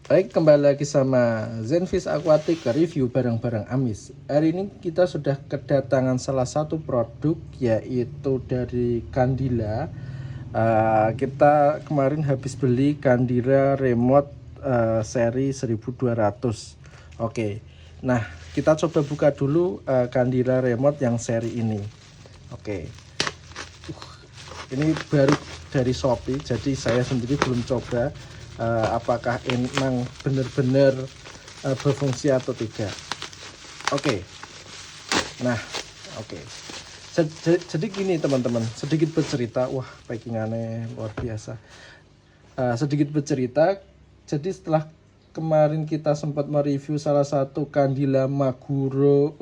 Baik, kembali lagi sama Zenfish Aquatic review barang-barang Amis. Hari ini kita sudah kedatangan salah satu produk, yaitu dari Candila. Kita kemarin habis beli Candila remote seri 1200. Oke, nah kita coba buka dulu Candila remote yang seri ini. Oke, ini baru dari Shopee, jadi saya sendiri belum coba apakah emang benar-benar berfungsi atau tidak. Oke, nah oke. Jadi gini teman-teman, sedikit bercerita. Wah, packingannya luar biasa. Sedikit bercerita, jadi setelah kemarin kita sempat mereview salah satu Candila Maguro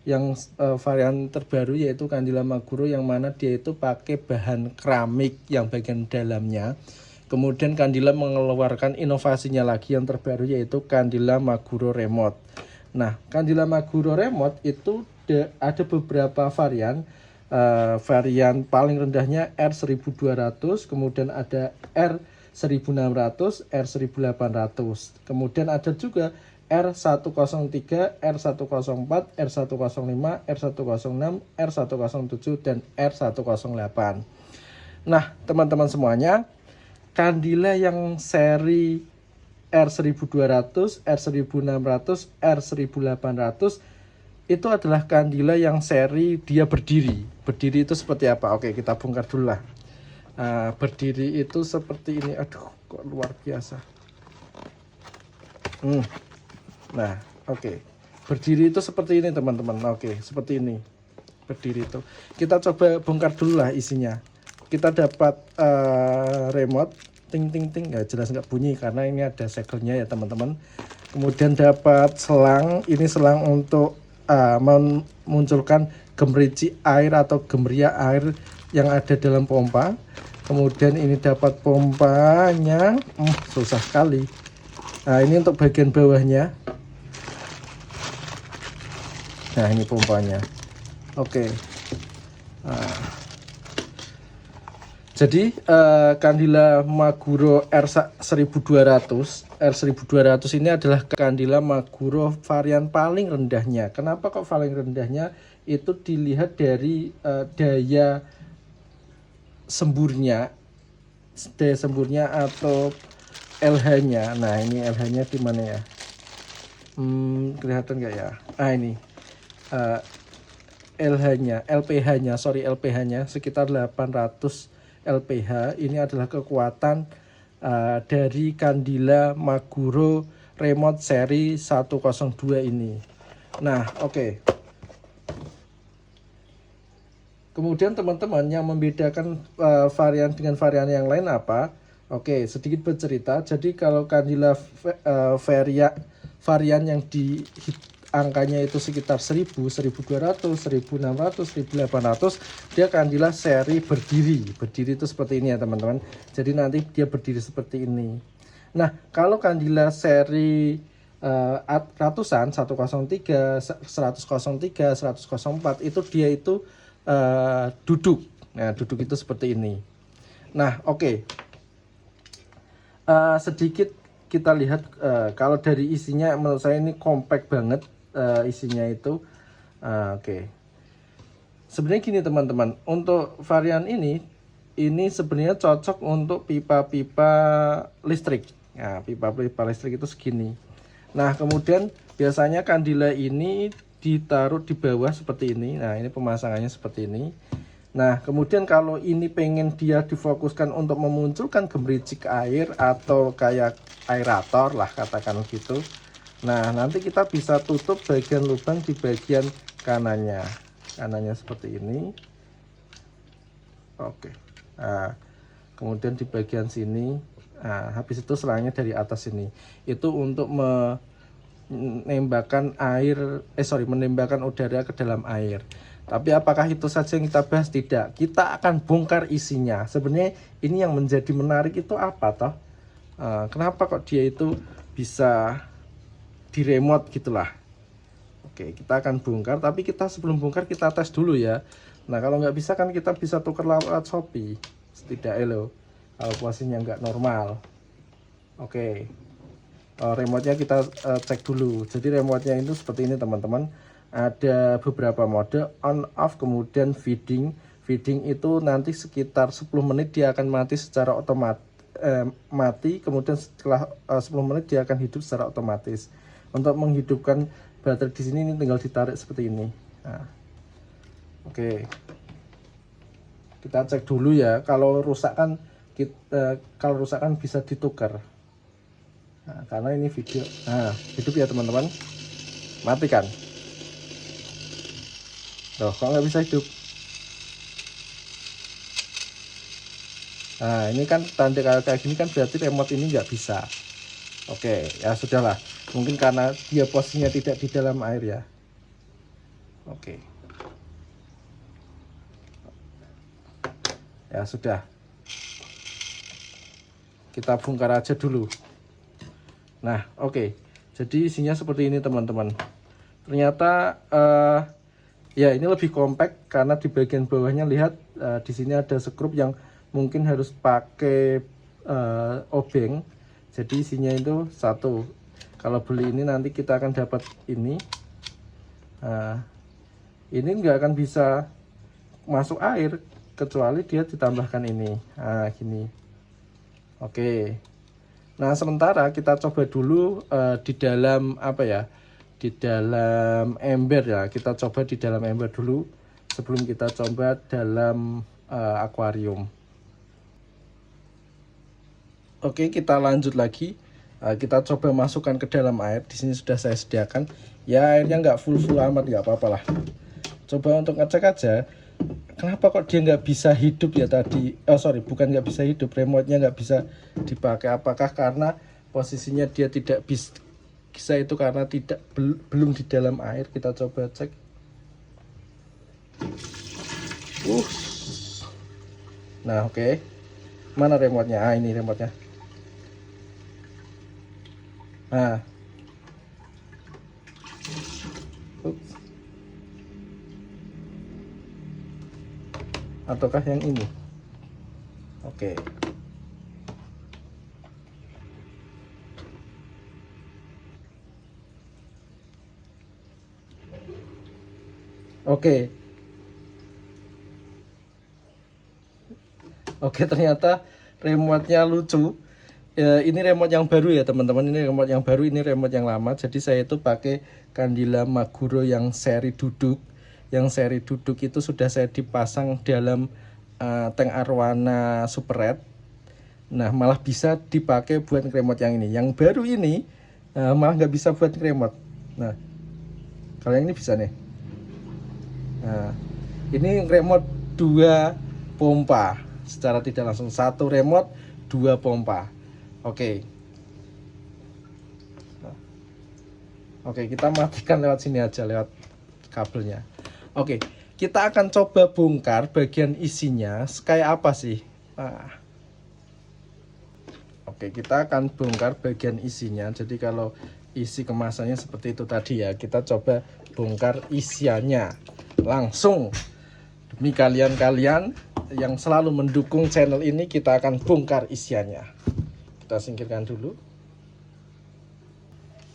yang varian terbaru, yaitu Candila Maguro, yang mana dia itu pakai bahan keramik yang bagian dalamnya. Kemudian Candila mengeluarkan inovasinya lagi yang terbaru, yaitu Candila Maguro Remote. Nah, Candila Maguro Remote itu ada beberapa varian. Varian paling rendahnya R1200, kemudian ada R1600, R1800. Kemudian ada juga R103, R104, R105, R106, R107, dan R108. Nah, teman-teman semuanya, Candila yang seri R1200, R1600, R1800 itu adalah Candila yang seri dia berdiri. Berdiri itu seperti apa? Oke, kita bongkar dulu lah. Berdiri itu seperti ini. Aduh, kok luar biasa. Nah, oke. Berdiri itu seperti ini, teman-teman. Oke, seperti ini. Berdiri itu. Kita coba bongkar dulu lah isinya. Kita dapat remote, ting ting ting, nggak jelas, nggak bunyi karena ini ada segelnya ya teman-teman. Kemudian dapat selang, ini selang untuk memunculkan gemericik air atau gemerya air yang ada dalam pompa. Kemudian ini dapat pompanya, susah sekali. Nah, ini untuk bagian bawahnya. Nah, ini pompanya. Oke. Jadi Candila Maguro R1200 ini adalah Candila Maguro varian paling rendahnya. Kenapa kok paling rendahnya? Itu dilihat dari daya semburnya atau LH-nya. Nah, ini LH-nya di mana ya? Kelihatan nggak ya? Ini LPH-nya sekitar 800 LPH. Ini adalah kekuatan dari Candila Maguro Remote seri 102 ini. Nah, oke. Kemudian teman-teman, yang membedakan varian dengan varian yang lain apa? Oke, sedikit bercerita. Jadi kalau Candila varian yang di angkanya itu sekitar 1000, 1200, 1600, 1800, dia Candila seri berdiri. Berdiri itu seperti ini ya teman-teman. Jadi nanti dia berdiri seperti ini. Nah, kalau Candila seri ratusan, 103, 103, 104, itu dia itu duduk. Nah, duduk itu seperti ini. Nah, oke. Sedikit kita lihat, kalau dari isinya menurut saya ini compact banget. Isinya itu oke. Sebenarnya gini teman-teman, untuk varian ini sebenarnya cocok untuk pipa-pipa listrik. Nah, pipa-pipa listrik itu segini. Nah, kemudian biasanya Candila ini ditaruh di bawah seperti ini. Nah, ini pemasangannya seperti ini. Nah, kemudian kalau ini pengen dia difokuskan untuk memunculkan gemericik air atau kayak aerator lah, katakan gitu. Nah, nanti kita bisa tutup bagian lubang di bagian kanannya. Kanannya seperti ini. Oke. Nah, kemudian di bagian sini. Nah, habis itu selangnya dari atas ini. Itu untuk menembakkan menembakkan udara ke dalam air. Tapi apakah itu saja yang kita bahas? Tidak. Kita akan bongkar isinya. Sebenarnya ini yang menjadi menarik itu apa toh? Kenapa kok dia itu bisa di remote gitulah. Oke, kita akan bongkar, tapi kita sebelum bongkar kita tes dulu ya. Nah, kalau nggak bisa kan kita bisa tukar lewat Shopee, setidaknya loh, kalau posisinya nggak normal. Oke, remote-nya kita cek dulu. Jadi remote-nya itu seperti ini teman-teman, ada beberapa mode, on off, kemudian feeding. Feeding itu nanti sekitar 10 menit dia akan mati secara otomatis, mati, kemudian setelah 10 menit dia akan hidup secara otomatis. Untuk menghidupkan baterai di sini ini tinggal ditarik seperti ini. Nah, oke, kita cek dulu ya. Kalau rusak kan bisa ditukar. Nah, karena ini video. Nah, hidup ya teman-teman. Matikan. Loh, kok nggak bisa hidup? Nah, ini kan tanda kayak gini kan berarti remote ini nggak bisa. Oke, ya sudahlah. Mungkin karena dia posisinya tidak di dalam air ya. Oke. Ya sudah. Kita bongkar aja dulu. Nah, oke. Jadi isinya seperti ini teman-teman. Ternyata ya ini lebih compact karena di bagian bawahnya lihat di sini ada skrup yang mungkin harus pakai obeng. Jadi isinya itu satu. Kalau beli ini nanti kita akan dapat ini. Ini nggak akan bisa masuk air kecuali dia ditambahkan ini. Nah, gini. Oke. Nah, sementara kita coba dulu di dalam apa ya? Di dalam ember ya. Kita coba di dalam ember dulu sebelum kita coba dalam akuarium. Oke, kita lanjut lagi. Kita coba masukkan ke dalam air. Di sini sudah saya sediakan. Ya, airnya nggak full amat, nggak apa-apa lah. Coba untuk ngecek aja. Kenapa kok dia nggak bisa hidup ya tadi? Oh sorry, bukan nggak bisa hidup, remote-nya nggak bisa dipakai. Apakah karena posisinya dia tidak bisa itu karena belum di dalam air? Kita coba cek. Nah, oke. Mana remote-nya? Ah, ini remote-nya. Nah. Ataukah yang ini? Oke. Oke. Oke, ternyata remote-nya lucu. Ini remote yang baru ya teman-teman. Ini remote yang baru, ini remote yang lama. Jadi saya itu pakai Candila Maguro yang seri duduk. Yang seri duduk itu sudah saya dipasang dalam tank arwana super red. Nah, malah bisa dipakai buat remote yang ini. Yang baru ini malah nggak bisa buat remote. Nah, kalau yang ini bisa nih. Nah, ini remote 2 pompa secara tidak langsung, satu remote 2 pompa. Oke. Oke, kita matikan lewat sini aja, lewat kabelnya. Oke, kita akan coba bongkar bagian isinya kayak apa sih. Oke, kita akan bongkar bagian isinya. Jadi kalau isi kemasannya seperti itu tadi ya, kita coba bongkar isiannya langsung. Demi kalian-kalian yang selalu mendukung channel ini, kita akan bongkar isiannya. Kita singkirkan dulu.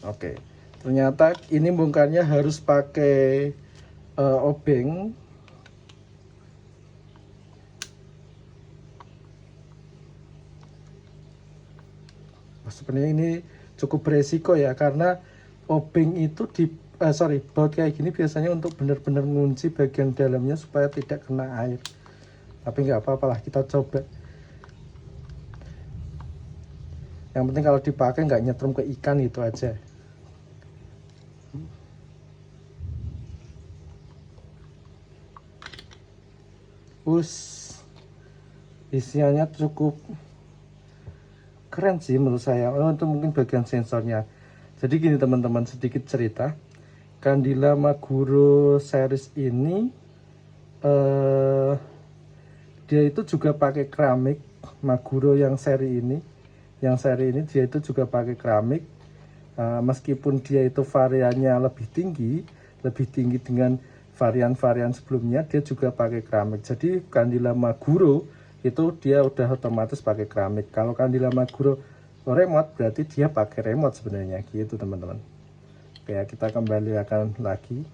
Oke, ternyata ini bongkarnya harus pakai obeng. Sebenarnya ini cukup beresiko ya, karena obeng itu baut kayak gini biasanya untuk benar-benar ngunci bagian dalamnya supaya tidak kena air. Tapi nggak apa-apa lah, kita coba. Yang penting kalau dipakai nggak nyetrum ke ikan, itu aja. Isiannya cukup keren sih menurut saya. Itu mungkin bagian sensornya. Jadi gini teman-teman, sedikit cerita. Candila Maguro series ini dia itu juga pakai keramik. Maguro yang seri ini dia itu juga pakai keramik. Meskipun dia itu variannya lebih tinggi dengan varian-varian sebelumnya, dia juga pakai keramik. Jadi Candila Maguro itu dia udah otomatis pakai keramik. Kalau Candila Maguro remote berarti dia pakai remote sebenarnya gitu teman-teman. Oke, kita kembali akan lagi.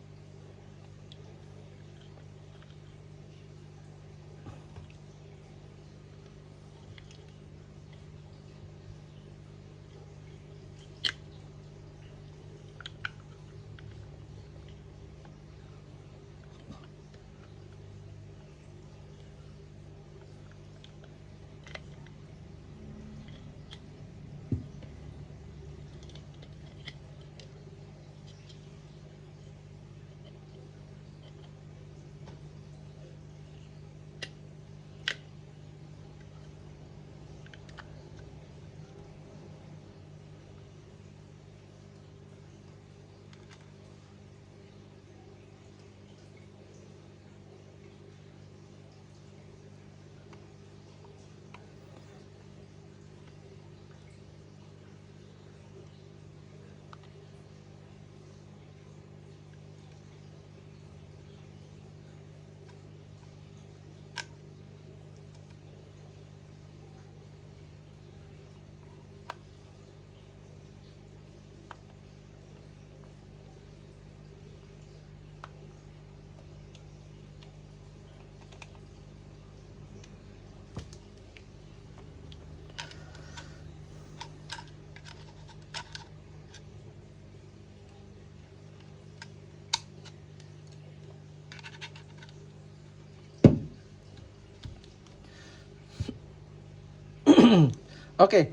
Oke,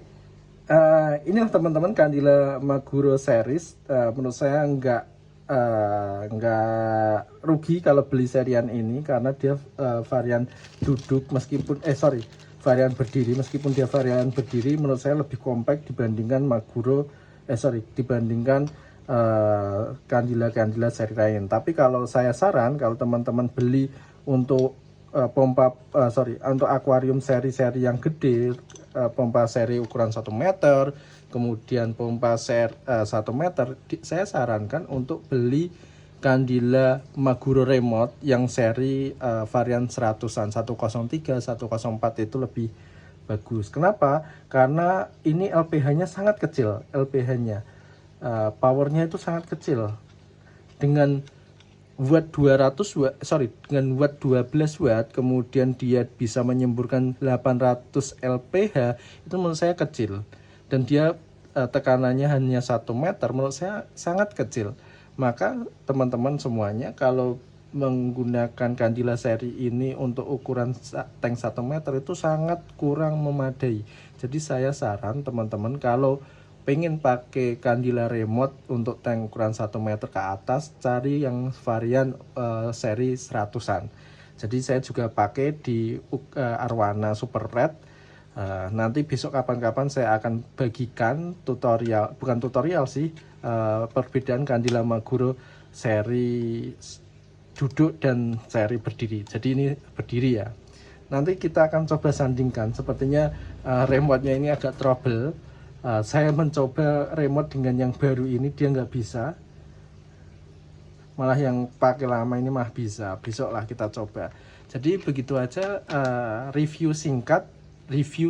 inilah teman-teman Candila Maguro series. Menurut saya nggak rugi kalau beli serian ini karena dia varian duduk meskipun varian berdiri, meskipun dia varian berdiri menurut saya lebih kompak dibandingkan dibandingkan Candila seri lain. Tapi kalau saya saran kalau teman-teman beli untuk untuk akuarium seri-seri yang gede, pompa seri ukuran 1 meter, kemudian pompa seri 1 meter, saya sarankan untuk beli Candila Maguro Remote yang seri varian 100-an, 103, 104 itu lebih bagus. Kenapa? Karena ini LPH-nya sangat kecil, LPH-nya powernya itu sangat kecil. Dengan watt 200 watt, dengan watt 12 watt, kemudian dia bisa menyemburkan 800 LPH, itu menurut saya kecil. Dan dia tekanannya hanya 1 meter, menurut saya sangat kecil. Maka teman-teman semuanya kalau menggunakan Candila seri ini untuk ukuran tank 1 meter itu sangat kurang memadai. Jadi saya saran teman-teman kalau pengen pakai Candila remote untuk tank ukuran 1 meter ke atas, cari yang varian seri 100-an. Jadi saya juga pakai di Arowana Super Red. Nanti besok kapan-kapan saya akan bagikan tutorial, bukan tutorial sih, perbedaan Candila Maguro seri duduk dan seri berdiri. Jadi ini berdiri ya. Nanti kita akan coba sandingkan. Sepertinya remote-nya ini agak trouble. Saya mencoba remote dengan yang baru ini, dia nggak bisa. Malah yang pakai lama ini mah bisa. Besok lah kita coba. Jadi begitu aja review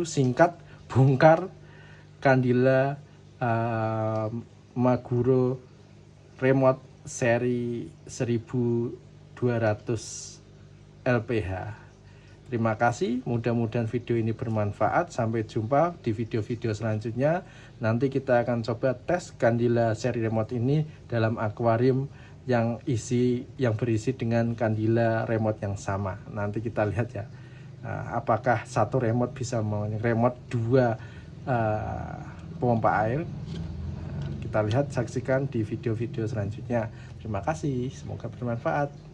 singkat bongkar Candila Maguro remote seri 1200 LPH. Terima kasih, mudah-mudahan video ini bermanfaat. Sampai jumpa di video-video selanjutnya. Nanti kita akan coba tes Candila seri remote ini dalam akuarium yang berisi dengan Candila remote yang sama. Nanti kita lihat ya, apakah satu remote bisa remote 2 pompa air. Kita lihat, saksikan di video-video selanjutnya. Terima kasih, semoga bermanfaat.